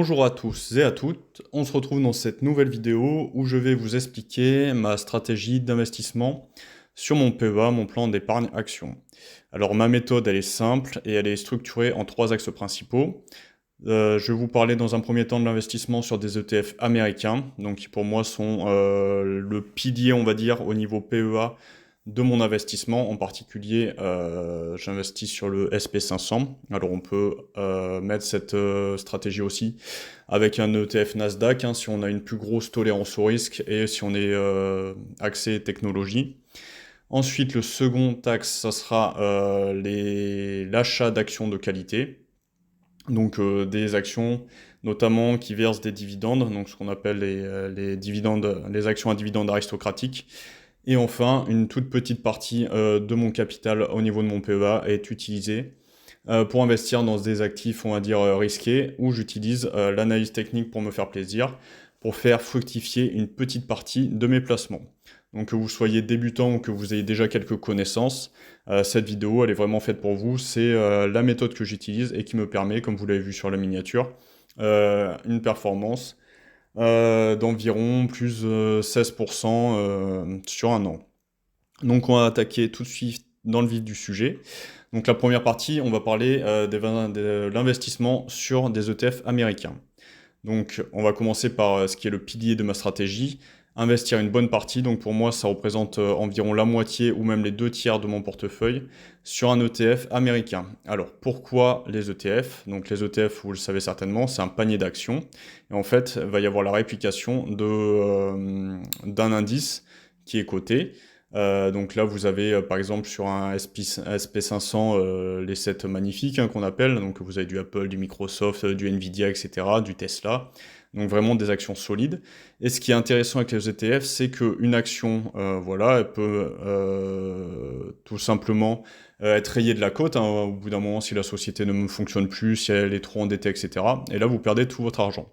Bonjour à tous et à toutes, on se retrouve dans cette nouvelle vidéo où je vais vous expliquer ma stratégie d'investissement sur mon PEA, mon plan d'épargne action. Alors ma méthode elle est simple et elle est structurée en trois axes principaux. Je vais vous parler dans un premier temps de l'investissement sur des ETF américains, donc qui pour moi sont le pilier on va dire au niveau PEA de mon investissement. En particulier, j'investis sur le SP500. Alors on peut mettre cette stratégie aussi avec un ETF Nasdaq, hein, si on a une plus grosse tolérance au risque et si on est axé technologie. Ensuite, le second axe, ça sera l'achat d'actions de qualité. Donc des actions notamment qui versent des dividendes, donc ce qu'on appelle les dividendes, les actions à dividendes aristocratiques. Et enfin, une toute petite partie de mon capital au niveau de mon PEA est utilisée pour investir dans des actifs, on va dire, risqués, où j'utilise l'analyse technique pour me faire plaisir, pour faire fructifier une petite partie de mes placements. Donc que vous soyez débutant ou que vous ayez déjà quelques connaissances, cette vidéo, elle est vraiment faite pour vous. C'est la méthode que j'utilise et qui me permet, comme vous l'avez vu sur la miniature, une performance d'environ plus 16% sur un an. Donc on va attaquer tout de suite dans le vif du sujet. Donc la première partie, on va parler de l'investissement sur des ETF américains. Donc on va commencer par ce qui est le pilier de ma stratégie, investir une bonne partie. Donc pour moi, ça représente environ la moitié ou même les 2 tiers de mon portefeuille sur un ETF américain. Alors pourquoi les ETF? Donc les ETF, vous le savez certainement, c'est un panier d'actions. Et en fait, il va y avoir la réplication d'un indice qui est coté. Donc là, vous avez par exemple sur un SP500 les 7 magnifiques hein, qu'on appelle. Donc vous avez du Apple, du Microsoft, du Nvidia, etc., du Tesla. Donc vraiment des actions solides. Et ce qui est intéressant avec les ETF, c'est qu'une action, voilà, elle peut tout simplement être rayée de la cote. Hein, au bout d'un moment, si la société ne fonctionne plus, si elle est trop endettée, etc. Et là, vous perdez tout votre argent.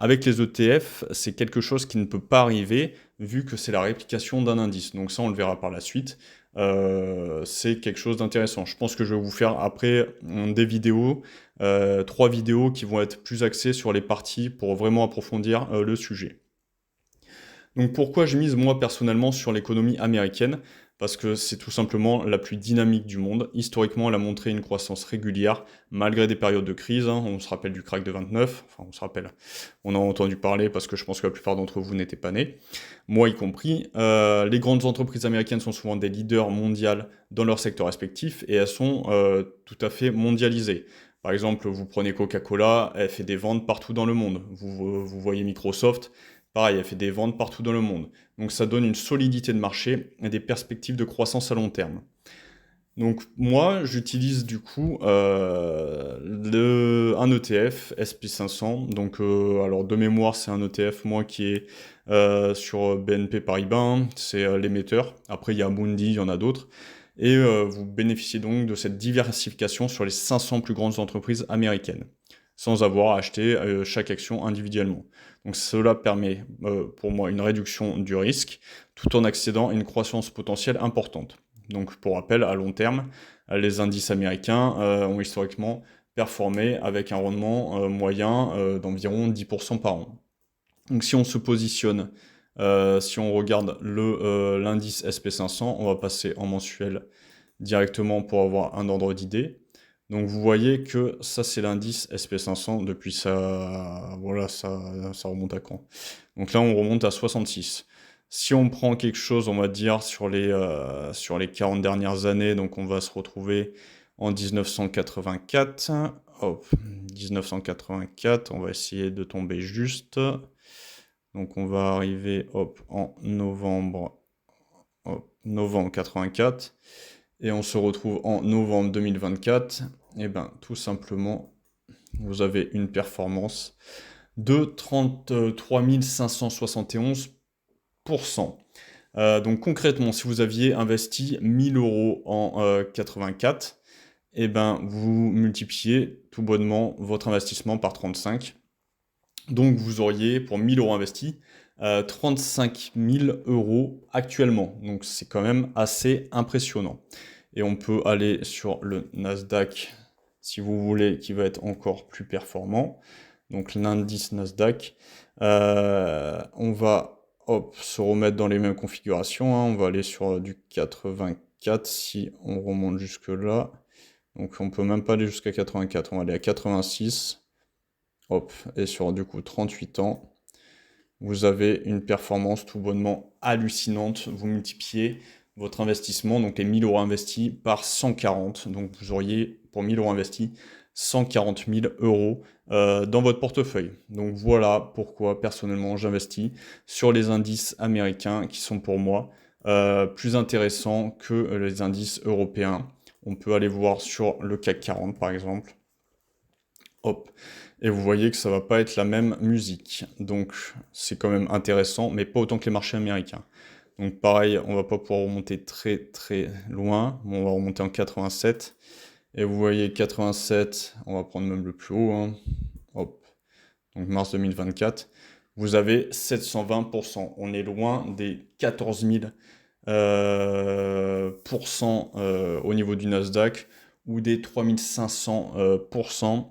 Avec les ETF, c'est quelque chose qui ne peut pas arriver vu que c'est la réplication d'un indice. Donc ça, on le verra par la suite. C'est quelque chose d'intéressant. Je pense que je vais vous faire après des vidéos, 3 vidéos qui vont être plus axées sur les parties pour vraiment approfondir le sujet. Donc pourquoi je mise moi personnellement sur l'économie américaine? Parce que c'est tout simplement la plus dynamique du monde. Historiquement, elle a montré une croissance régulière, malgré des périodes de crise. Hein. On se rappelle du crack de 29, enfin on se rappelle, on en a entendu parler parce que je pense que la plupart d'entre vous n'étaient pas nés, moi y compris. Les grandes entreprises américaines sont souvent des leaders mondiaux dans leur secteur respectif et elles sont tout à fait mondialisées. Par exemple, vous prenez Coca-Cola, elle fait des ventes partout dans le monde. Vous voyez Microsoft, pareil, elle fait des ventes partout dans le monde. Donc ça donne une solidité de marché et des perspectives de croissance à long terme. Donc moi, j'utilise du coup un ETF SP500. Donc alors de mémoire, c'est un ETF moi qui est sur BNP Paribas, c'est l'émetteur. Après il y a Amundi, il y en a d'autres. Et vous bénéficiez donc de cette diversification sur les 500 plus grandes entreprises américaines, sans avoir à acheter chaque action individuellement. Donc cela permet pour moi une réduction du risque, tout en accédant à une croissance potentielle importante. Donc pour rappel, à long terme, les indices américains ont historiquement performé avec un rendement moyen d'environ 10% par an. Donc si on se positionne, si on regarde l'indice SP500, on va passer en mensuel directement pour avoir un ordre d'idée. Donc vous voyez que ça c'est l'indice SP500 depuis voilà, ça remonte à quand? Donc là on remonte à 66. Si on prend quelque chose, on va dire, sur les 40 dernières années, donc on va se retrouver en 1984. Hop, 1984, on va essayer de tomber juste. Donc on va arriver hop, en novembre, novembre 84. Et on se retrouve en novembre 2024. Et bien tout simplement, vous avez une performance de 33 571%. Donc concrètement, si vous aviez investi 1000 euros en 84, et ben vous multipliez tout bonnement votre investissement par 35. Donc vous auriez pour 1000 euros investis 35 000 euros actuellement. Donc c'est quand même assez impressionnant. Et on peut aller sur le Nasdaq si vous voulez, qui va être encore plus performant. donc l'indice Nasdaq. On va se remettre dans les mêmes configurations, hein. On va aller sur du 84 si on remonte jusque là. Donc on peut même pas aller jusqu'à 84, on va aller à 86. Hop, et sur du coup 38 ans, vous avez une performance tout bonnement hallucinante. Vous multipliez votre investissement, donc les 1000 euros investis, par 140. Donc vous auriez, pour 1000 euros investis, 140 000 euros dans votre portefeuille. Donc voilà pourquoi personnellement j'investis sur les indices américains qui sont pour moi plus intéressants que les indices européens. On peut aller voir sur le CAC 40 par exemple. Hop. Et vous voyez que ça va pas être la même musique. Donc c'est quand même intéressant, mais pas autant que les marchés américains. Donc pareil, on va pas pouvoir remonter très très loin. Bon, on va remonter en 87. Et vous voyez 87, on va prendre même le plus haut, hein. Hop. Donc mars 2024. Vous avez 720%. On est loin des 14 000 au niveau du Nasdaq ou des 3500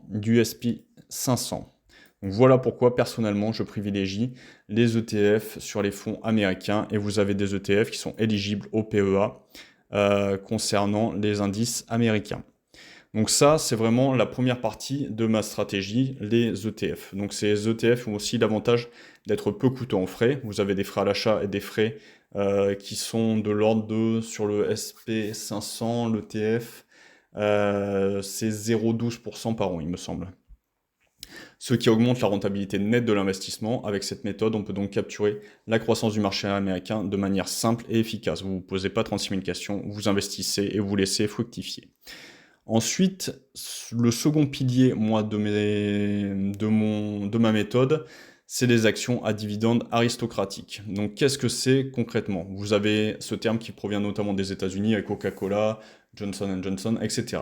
du SP 500. Donc voilà pourquoi personnellement je privilégie les ETF sur les fonds américains et vous avez des ETF qui sont éligibles au PEA concernant les indices américains. Donc ça, c'est vraiment la première partie de ma stratégie, les ETF. Donc ces ETF ont aussi l'avantage d'être peu coûteux en frais. Vous avez des frais à l'achat et des frais qui sont de l'ordre de, sur le SP500, l'ETF, c'est 0,12% par an, il me semble. Ce qui augmente la rentabilité nette de l'investissement. Avec cette méthode, on peut donc capturer la croissance du marché américain de manière simple et efficace. Vous ne vous posez pas 36 000 questions, vous investissez et vous laissez fructifier. Ensuite, le second pilier, moi, de ma méthode, c'est les actions à dividendes aristocratiques. Donc, qu'est-ce que c'est concrètement? Vous avez ce terme qui provient notamment des États-Unis avec Coca-Cola, Johnson & Johnson, etc.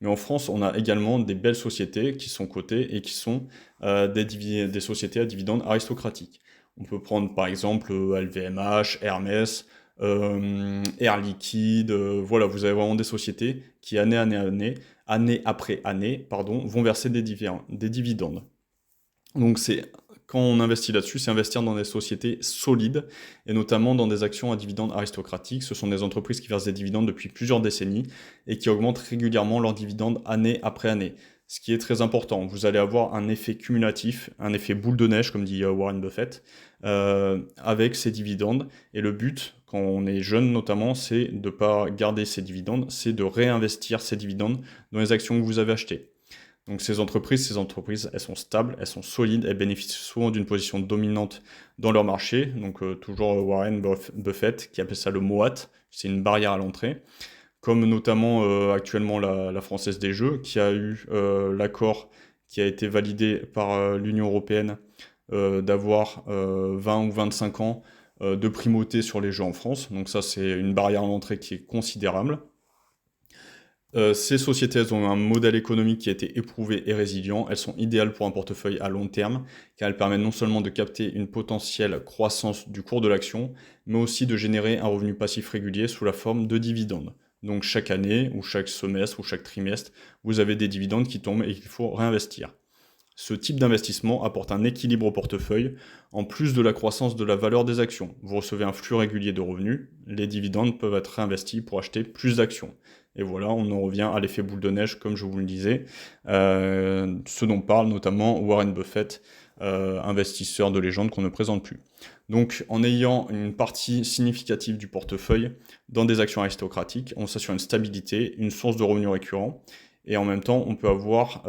Mais en France, on a également des belles sociétés qui sont cotées et qui sont des sociétés à dividendes aristocratiques. On peut prendre par exemple LVMH, Hermès, Air Liquide, voilà, vous avez vraiment des sociétés qui année après année, vont verser des dividendes. Donc quand on investit là-dessus, c'est investir dans des sociétés solides, et notamment dans des actions à dividendes aristocratiques. Ce sont des entreprises qui versent des dividendes depuis plusieurs décennies, et qui augmentent régulièrement leurs dividendes année après année. Ce qui est très important, vous allez avoir un effet cumulatif, un effet boule de neige, comme dit Warren Buffett, avec ces dividendes. Et le but, quand on est jeune notamment, c'est de ne pas garder ces dividendes, c'est de réinvestir ces dividendes dans les actions que vous avez achetées. Donc ces entreprises, elles sont stables, elles sont solides, elles bénéficient souvent d'une position dominante dans leur marché. Donc toujours Warren Buffett qui appelle ça le MOAT, c'est une barrière à l'entrée. Comme notamment actuellement la Française des Jeux, qui a eu l'accord qui a été validé par l'Union européenne d'avoir 20 ou 25 ans de primauté sur les jeux en France. Donc ça, c'est une barrière à l'entrée qui est considérable. Ces sociétés, elles ont un modèle économique qui a été éprouvé et résilient. Elles sont idéales pour un portefeuille à long terme, car elles permettent non seulement de capter une potentielle croissance du cours de l'action, mais aussi de générer un revenu passif régulier sous la forme de dividendes. Donc chaque année, ou chaque semestre, ou chaque trimestre, vous avez des dividendes qui tombent et qu'il faut réinvestir. Ce type d'investissement apporte un équilibre au portefeuille, en plus de la croissance de la valeur des actions. Vous recevez un flux régulier de revenus, les dividendes peuvent être réinvestis pour acheter plus d'actions. Et voilà, on en revient à l'effet boule de neige, comme je vous le disais, ce dont parle notamment Warren Buffett, investisseur de légende qu'on ne présente plus. Donc, en ayant une partie significative du portefeuille dans des actions aristocratiques, on s'assure une stabilité, une source de revenus récurrents, et en même temps, on peut avoir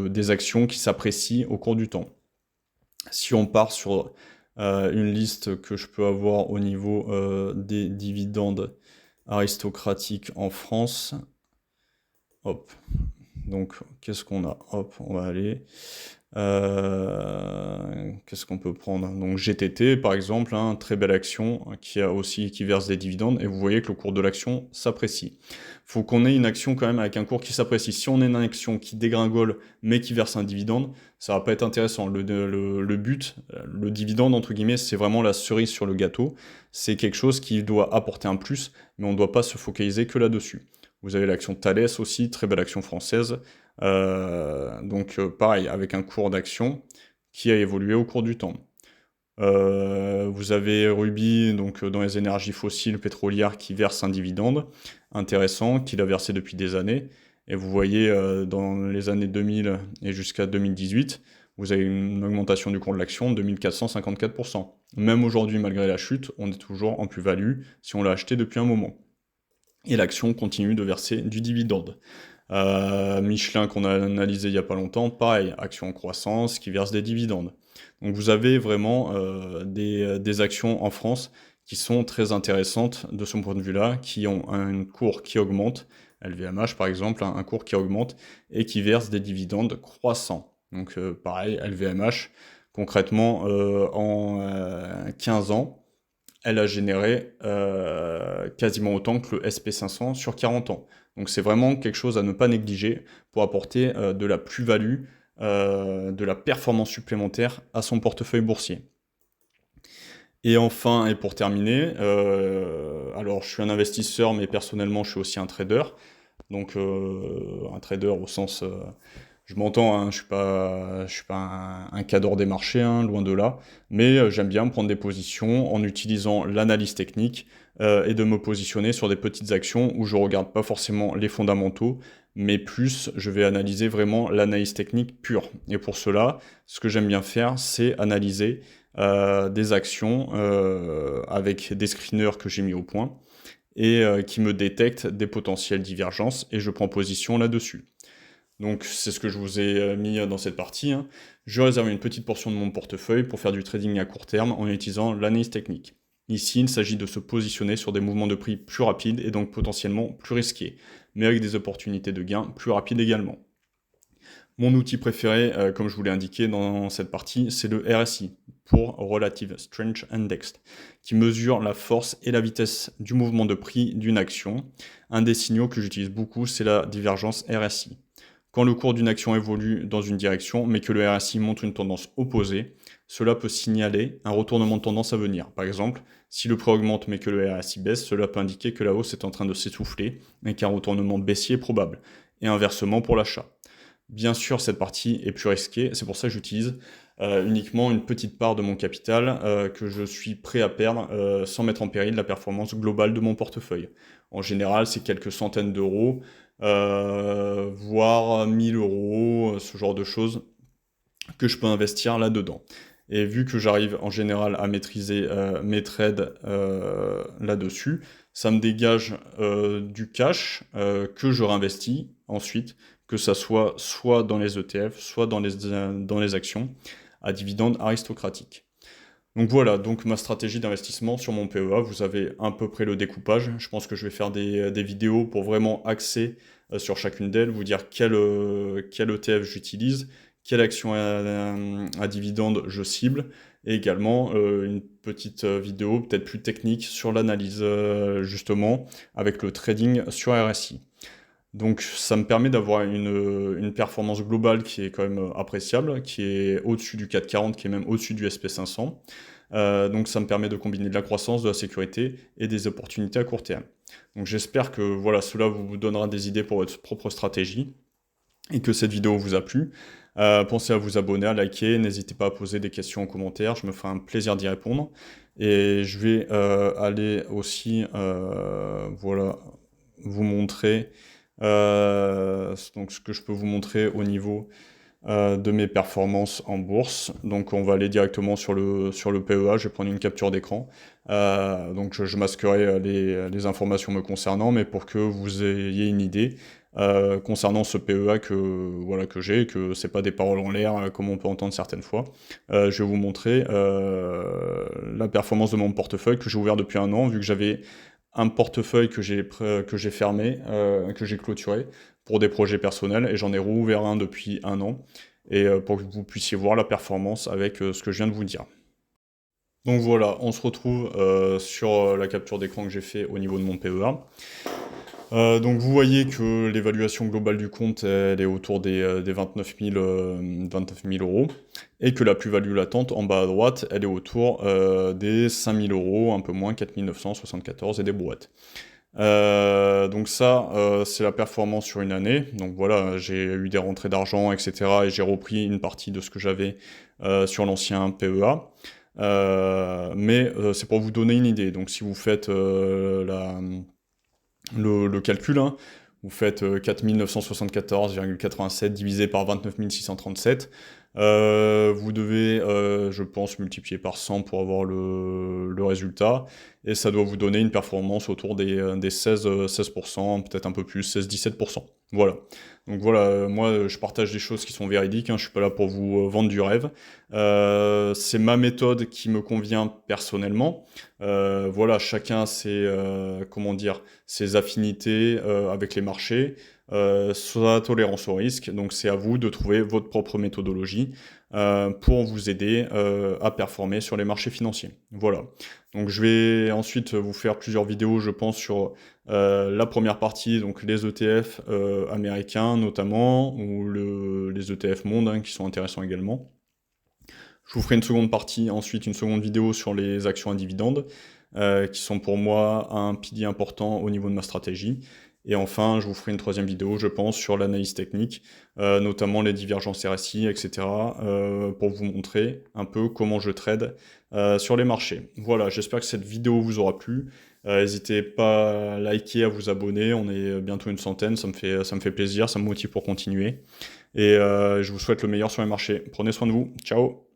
des actions qui s'apprécient au cours du temps. Si on part sur une liste que je peux avoir au niveau des dividendes aristocratiques en France, hop, donc qu'est-ce qu'on a? Hop, on va aller... qu'est-ce qu'on peut prendre? Donc GTT par exemple, hein, très belle action qui verse des dividendes, et vous voyez que le cours de l'action s'apprécie. Faut qu'on ait une action quand même avec un cours qui s'apprécie. Si on a une action qui dégringole mais qui verse un dividende, ça va pas être intéressant. Le but, le dividende entre guillemets, c'est vraiment la cerise sur le gâteau. C'est quelque chose qui doit apporter un plus, mais on ne doit pas se focaliser que là-dessus. Vous avez l'action Thales aussi, très belle action française. Pareil, avec un cours d'action qui a évolué au cours du temps. Vous avez Ruby, donc dans les énergies fossiles pétrolières, qui verse un dividende intéressant, qu'il a versé depuis des années. Et vous voyez, dans les années 2000 et jusqu'à 2018, vous avez une augmentation du cours de l'action de 1454%. Même aujourd'hui, malgré la chute, on est toujours en plus-value si on l'a acheté depuis un moment. Et l'action continue de verser du dividende. Michelin qu'on a analysé il n'y a pas longtemps, pareil, action en croissance qui verse des dividendes. Donc vous avez vraiment des actions en France qui sont très intéressantes de ce point de vue-là, qui ont un cours qui augmente, LVMH par exemple, un cours qui augmente et qui verse des dividendes croissants. Donc pareil, LVMH, concrètement, en 15 ans, elle a généré quasiment autant que le SP500 sur 40 ans. Donc c'est vraiment quelque chose à ne pas négliger pour apporter de la plus-value, de la performance supplémentaire à son portefeuille boursier. Et enfin, et pour terminer, alors je suis un investisseur, mais personnellement je suis aussi un trader. Donc un trader au sens... je m'entends, hein, je suis pas un cadre des marchés, hein, loin de là, mais j'aime bien prendre des positions en utilisant l'analyse technique et de me positionner sur des petites actions où je regarde pas forcément les fondamentaux, mais plus je vais analyser vraiment l'analyse technique pure. Et pour cela, ce que j'aime bien faire, c'est analyser des actions avec des screeners que j'ai mis au point et qui me détectent des potentielles divergences et je prends position là-dessus. Donc c'est ce que je vous ai mis dans cette partie, hein. Je réserve une petite portion de mon portefeuille pour faire du trading à court terme en utilisant l'analyse technique. Ici, il s'agit de se positionner sur des mouvements de prix plus rapides et donc potentiellement plus risqués, mais avec des opportunités de gains plus rapides également. Mon outil préféré, comme je vous l'ai indiqué dans cette partie, c'est le RSI, pour Relative Strength Index, qui mesure la force et la vitesse du mouvement de prix d'une action. Un des signaux que j'utilise beaucoup, c'est la divergence RSI. Quand le cours d'une action évolue dans une direction, mais que le RSI montre une tendance opposée, cela peut signaler un retournement de tendance à venir. Par exemple, si le prix augmente mais que le RSI baisse, cela peut indiquer que la hausse est en train de s'essouffler et qu'un retournement baissier est probable. Et inversement pour l'achat. Bien sûr, cette partie est plus risquée, c'est pour ça que j'utilise uniquement une petite part de mon capital que je suis prêt à perdre sans mettre en péril la performance globale de mon portefeuille. En général, c'est quelques centaines d'euros, voire 1000 euros, ce genre de choses que je peux investir là-dedans. Et vu que j'arrive en général à maîtriser mes trades là-dessus, ça me dégage du cash que je réinvestis ensuite, que ça soit dans les ETF, soit dans les actions, à dividendes aristocratiques. Donc voilà, donc ma stratégie d'investissement sur mon PEA, vous avez à peu près le découpage. Je pense que je vais faire des vidéos pour vraiment axer sur chacune d'elles, vous dire quel ETF j'utilise, quelle action à dividende je cible, et également une petite vidéo peut-être plus technique sur l'analyse justement avec le trading sur RSI. Donc ça me permet d'avoir une performance globale qui est quand même appréciable, qui est au-dessus du 440, qui est même au-dessus du SP500. Donc ça me permet de combiner de la croissance, de la sécurité et des opportunités à court terme. Donc j'espère que voilà, cela vous donnera des idées pour votre propre stratégie et que cette vidéo vous a plu. Pensez à vous abonner, à liker, n'hésitez pas à poser des questions en commentaire, je me ferai un plaisir d'y répondre. Et je vais aller aussi voilà, vous montrer donc ce que je peux vous montrer au niveau de mes performances en bourse. Donc on va aller directement sur le PEA, je vais prendre une capture d'écran. Donc je masquerai les informations me concernant, mais pour que vous ayez une idée concernant ce PEA que j'ai, que c'est pas des paroles en l'air comme on peut entendre certaines fois. Je vais vous montrer la performance de mon portefeuille que j'ai ouvert depuis un an, vu que j'avais un portefeuille que j'ai fermé, que j'ai clôturé pour des projets personnels, et j'en ai rouvert un depuis un an, et pour que vous puissiez voir la performance avec ce que je viens de vous dire. Donc voilà, on se retrouve sur la capture d'écran que j'ai fait au niveau de mon PEA. Donc vous voyez que l'évaluation globale du compte, elle est autour des 29 000 euros, et que la plus-value latente, en bas à droite, elle est autour des 5 000 euros, un peu moins, 4 974 et des brouettes. Donc ça, c'est la performance sur une année. Donc voilà, j'ai eu des rentrées d'argent, etc. Et j'ai repris une partie de ce que j'avais sur l'ancien PEA. Mais c'est pour vous donner une idée. Donc si vous faites le calcul, hein, vous faites 4974,87 divisé par 29 637. Vous devez, je pense, multiplier par 100 pour avoir le résultat. Et ça doit vous donner une performance autour des 16%, peut-être un peu plus, 16-17%. Voilà. Donc voilà, moi je partage des choses qui sont véridiques, hein, je suis pas là pour vous vendre du rêve. C'est ma méthode qui me convient personnellement. Voilà, chacun ses, comment dire, ses affinités avec les marchés, sa tolérance au risque. Donc c'est à vous de trouver votre propre méthodologie pour vous aider à performer sur les marchés financiers. Voilà. Donc je vais ensuite vous faire plusieurs vidéos, je pense, sur la première partie, donc les ETF américains notamment, ou les ETF monde, hein, qui sont intéressants également. Je vous ferai une seconde partie, ensuite une seconde vidéo sur les actions à dividendes, qui sont pour moi un pilier important au niveau de ma stratégie. Et enfin, je vous ferai une troisième vidéo, je pense, sur l'analyse technique, notamment les divergences RSI, etc., pour vous montrer un peu comment je trade sur les marchés. Voilà, j'espère que cette vidéo vous aura plu. N'hésitez pas à liker, à vous abonner, on est bientôt une centaine, ça me fait plaisir, ça me motive pour continuer. Et je vous souhaite le meilleur sur les marchés. Prenez soin de vous, ciao!